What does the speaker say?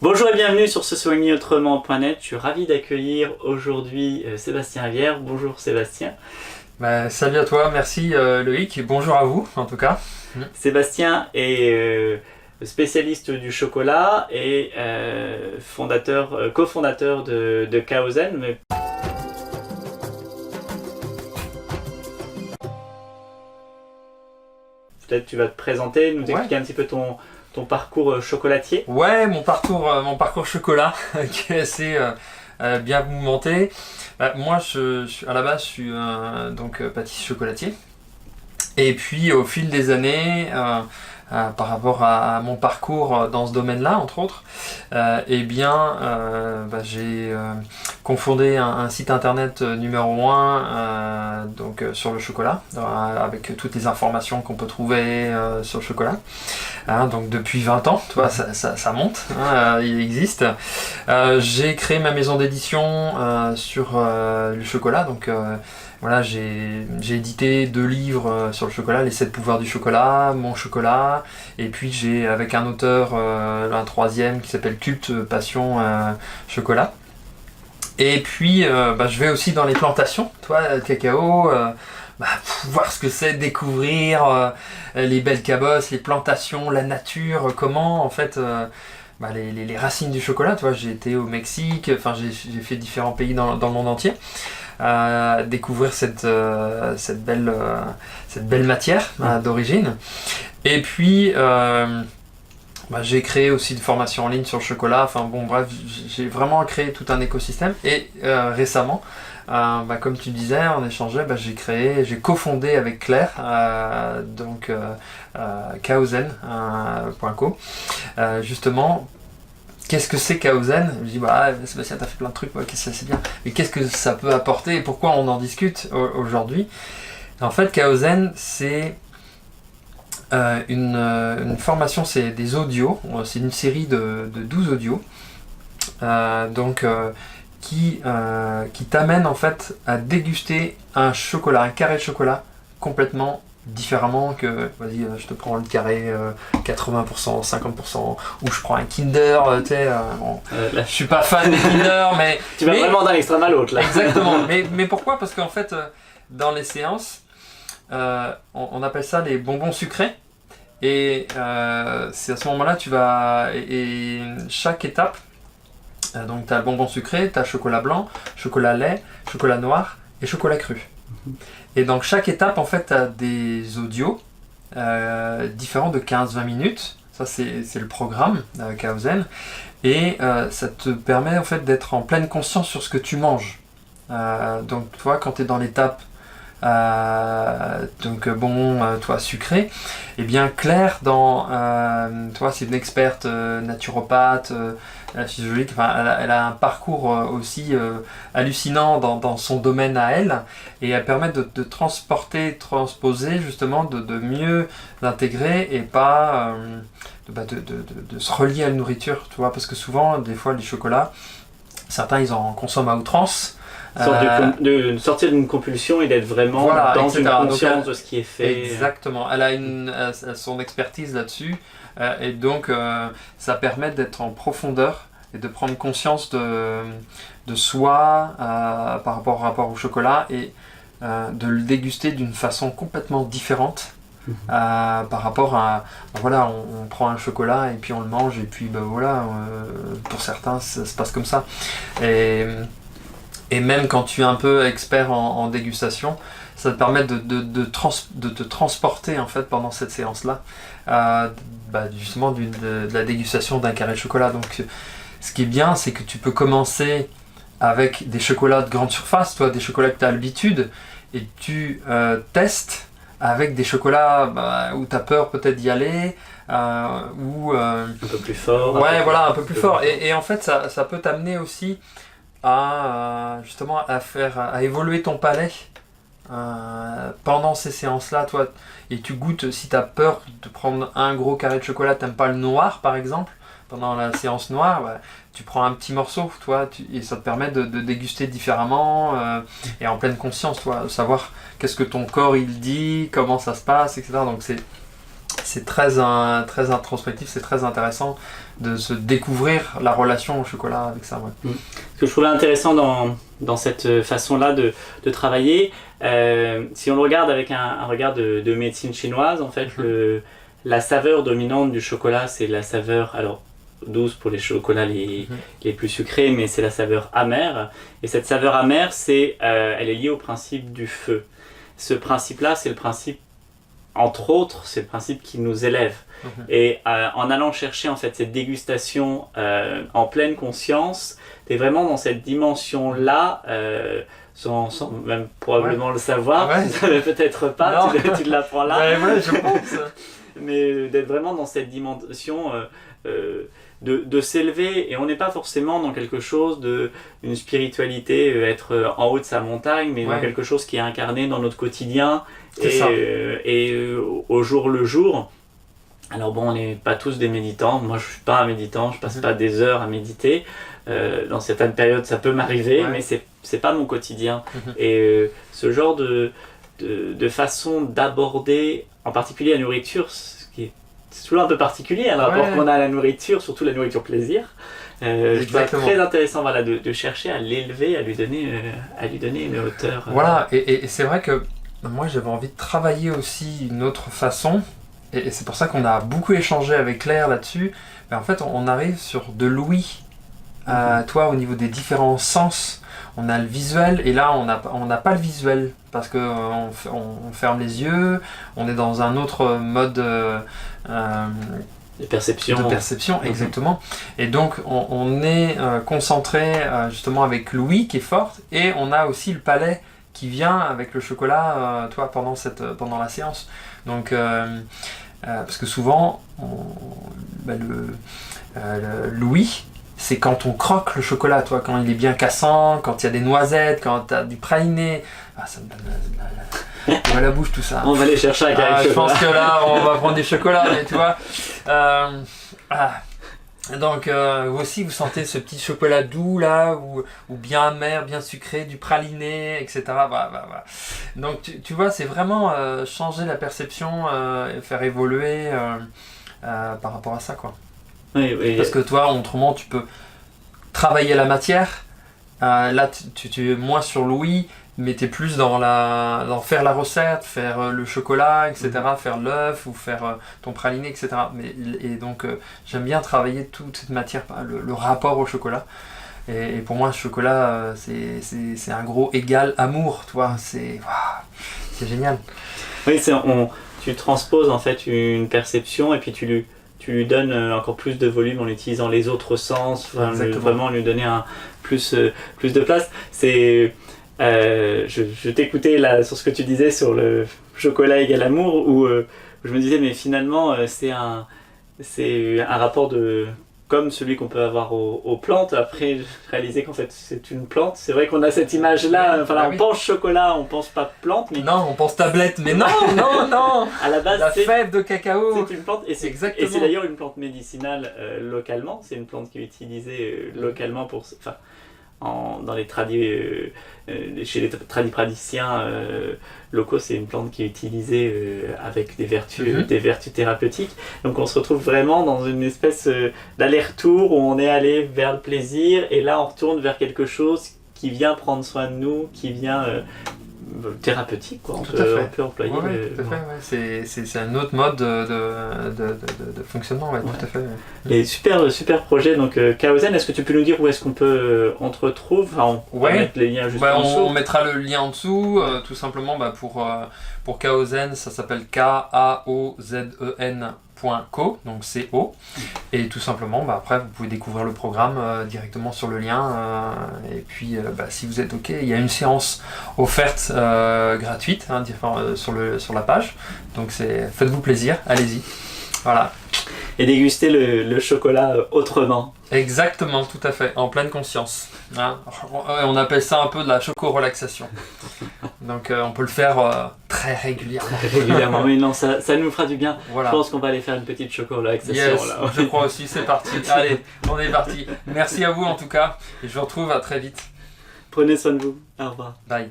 Bonjour et bienvenue sur se soigner autrement.net. Je suis ravi d'accueillir aujourd'hui Sébastien Rivière. Bonjour Sébastien. Salut à toi, merci Loïc, et bonjour à vous en tout cas. Sébastien est spécialiste du chocolat et cofondateur de Kaozen. Mais... Peut-être tu vas te présenter, nous expliquer un petit peu ton parcours chocolatier. Ouais, mon parcours chocolat qui est assez bien mouvementé. Moi, à la base, je suis donc pâtissier chocolatier. Et puis, au fil des années, par rapport à mon parcours dans ce domaine-là, entre autres, j'ai confondé un site internet numéro 1 sur le chocolat, avec toutes les informations qu'on peut trouver sur le chocolat. Donc depuis 20 ans, tu vois, ça monte, il existe. J'ai créé ma maison d'édition sur le chocolat, donc voilà, j'ai édité 2 livres sur le chocolat, les 7 pouvoirs du chocolat, mon chocolat, et puis j'ai avec un auteur, un 3e qui s'appelle Culte Passion Chocolat. Et puis je vais aussi dans les plantations, toi, cacao, voir ce que c'est, découvrir les belles cabosses, les plantations, la nature, comment en fait les racines du chocolat. Tu vois, j'ai été au Mexique, j'ai fait différents pays dans le monde entier. Découvrir cette belle matière d'origine. Et puis j'ai créé aussi des formations en ligne sur le chocolat. J'ai vraiment créé tout un écosystème. Et récemment, comme tu disais, on échangeait, j'ai cofondé avec Claire Kaozen.co justement. Qu'est-ce que c'est Kaozen? Je me dis, Sébastien, t'as fait plein de trucs, c'est bien. Mais qu'est-ce que ça peut apporter et pourquoi on en discute aujourd'hui? En fait, Kaozen, c'est une formation, c'est des audios. C'est une série de 12 audios qui t'amène en fait à déguster un carré de chocolat complètement différemment que, vas-y, je te prends le carré 80%, 50%, ou je prends un Kinder, je suis pas fan des Kinder, mais... Tu vas vraiment d'un extrême à l'autre, là. Exactement, mais pourquoi? Parce qu'en fait, dans les séances, on appelle ça les bonbons sucrés, et c'est à ce moment-là, et chaque étape, donc tu as le bonbon sucré, tu as chocolat blanc, chocolat lait, chocolat noir et chocolat cru. Et donc chaque étape, en fait, tu as des audios différents de 15-20 minutes. Ça, c'est le programme Kaozen. Et ça te permet en fait d'être en pleine conscience sur ce que tu manges. Donc, toi, quand tu es dans l'étape sucré, et bien Claire, c'est une experte naturopathe, physiologique, elle a un parcours aussi hallucinant dans son domaine à elle, et elle permet de transposer justement, de mieux l'intégrer et pas de se relier à la nourriture, tu vois, parce que souvent, des fois, les chocolats, certains ils en consomment à outrance. De sortir d'une compulsion et d'être vraiment dans une conscience de ce qui est fait. Exactement, elle a son expertise là-dessus, et donc ça permet d'être en profondeur et de prendre conscience de soi par rapport au chocolat, et de le déguster d'une façon complètement différente. Par rapport à on prend un chocolat et puis on le mange, et puis pour certains ça se passe comme ça, et même quand tu es un peu expert en dégustation, ça te permet de te transporter en fait pendant cette séance-là, justement de la dégustation d'un carré de chocolat. Donc ce qui est bien, c'est que tu peux commencer avec des chocolats de grande surface, toi, des chocolats que tu as l'habitude, et tu testes avec des chocolats où tu as peur peut-être d'y aller, ou un peu plus fort. Ouais, voilà, un peu plus fort. Et en fait, ça peut t'amener aussi à évoluer ton palais pendant ces séances-là, toi. Et tu goûtes, si tu as peur de prendre un gros carré de chocolat, tu n'aimes pas le noir par exemple, pendant la séance noire, tu prends un petit morceau, toi, et ça te permet de déguster différemment, et en pleine conscience, toi, savoir qu'est-ce que ton corps il dit, comment ça se passe, etc. Donc c'est très introspectif, c'est très intéressant de se découvrir la relation au chocolat avec ça. Ouais. Ce que je trouvais intéressant dans cette façon-là de travailler, si on le regarde avec un regard de médecine chinoise, en fait, la saveur dominante du chocolat, c'est la saveur, alors douce pour les chocolats les plus sucrés, mais c'est la saveur amère. Et cette saveur amère, elle est liée au principe du feu. Ce principe-là, c'est le principe, entre autres, c'est le principe qui nous élève. Et en allant chercher en fait cette dégustation en pleine conscience, tu es vraiment dans cette dimension-là, sans même probablement le savoir, peut-être pas, tu l'apprends là. Ouais, je pense. Mais d'être vraiment dans cette dimension de s'élever, et on n'est pas forcément dans quelque chose une spiritualité, être en haut de sa montagne, mais dans quelque chose qui est incarné dans notre quotidien et au jour le jour. Alors bon, on n'est pas tous des méditants, moi je suis pas un méditant, je passe pas des heures à méditer, dans certaines périodes ça peut m'arriver, mais c'est pas mon quotidien. Et ce genre de façon d'aborder, en particulier la nourriture, c'est toujours un peu particulier, le rapport qu'on a à la nourriture, surtout la nourriture plaisir. Je trouve ça très intéressant de chercher à l'élever, à lui donner une hauteur. Voilà, et c'est vrai que moi j'avais envie de travailler aussi une autre façon, et c'est pour ça qu'on a beaucoup échangé avec Claire là-dessus. Mais en fait, on arrive sur de l'ouïe. Toi, au niveau des différents sens, on a le visuel, et là on n'a pas le visuel parce que on ferme les yeux, on est dans un autre mode de perception. Exactement. Et donc on est concentré justement avec l'ouïe qui est forte, et on a aussi le palais qui vient avec le chocolat, toi, pendant la séance. Donc parce que souvent l'ouïe, c'est quand on croque le chocolat, toi, quand il est bien cassant, quand il y a des noisettes, quand tu as du praliné. Ça me donne la bouche tout ça. On va aller chercher un carré de chocolat. Je pense que là, on va prendre des chocolats, mais tu vois. Donc, vous aussi, vous sentez ce petit chocolat doux là, ou bien amer, bien sucré, du praliné, etc. Voilà. Donc, tu vois, c'est vraiment changer la perception et faire évoluer par rapport à ça, quoi. Oui. Parce que toi, autrement, tu peux travailler la matière. Là, tu es moins sur l'ouïe, mais tu es plus dans faire la recette, faire le chocolat, etc., faire l'œuf ou faire ton praliné, etc. Et donc, j'aime bien travailler toute cette matière, le rapport au chocolat. Et pour moi, le chocolat, c'est un gros égal amour, toi. C'est génial. Oui, tu transposes en fait une perception, et puis tu lui donnes encore plus de volume en utilisant les autres sens, vraiment lui donner plus de place. Je t'écoutais là sur ce que tu disais sur le chocolat égal amour, où je me disais, mais finalement c'est un rapport comme celui qu'on peut avoir aux plantes. Après, je réalisais qu'en fait c'est une plante. C'est vrai qu'on a cette image-là, on pense chocolat, on pense pas plante. Mais... Non, on pense tablette, mais non à la base, fève de cacao. C'est une plante, et c'est d'ailleurs une plante médicinale localement. C'est une plante qui est utilisée localement dans les chez les tradipraticiens locaux. C'est une plante qui est utilisée avec des vertus thérapeutiques. Donc on se retrouve vraiment dans une espèce d'aller-retour où on est allé vers le plaisir, et là on retourne vers quelque chose qui vient prendre soin de nous, qui vient thérapeutique, quoi. On peut employer. Tout à fait. C'est un autre mode de fonctionnement, tout à fait. Et super projet, donc Kaozen. Est-ce que tu peux nous dire où est-ce qu'on on te retrouve? On va mettre les liens juste en dessous. On mettra le lien en dessous, tout simplement pour Kaozen, ça s'appelle KAOZEN.co, donc CO, et tout simplement après vous pouvez découvrir le programme directement sur le lien, et puis si vous êtes OK, il y a une séance offerte gratuite sur la page, donc faites-vous plaisir, allez-y, voilà. Et déguster le chocolat autrement. Exactement, tout à fait, en pleine conscience. On appelle ça un peu de la choco-relaxation. Donc on peut le faire très régulièrement. Mais non, ça nous fera du bien. Voilà. Je pense qu'on va aller faire une petite choco-relaxation. Yes, là. Je crois aussi, c'est parti. Allez, on est parti. Merci à vous en tout cas, et je vous retrouve à très vite. Prenez soin de vous. Au revoir. Bye.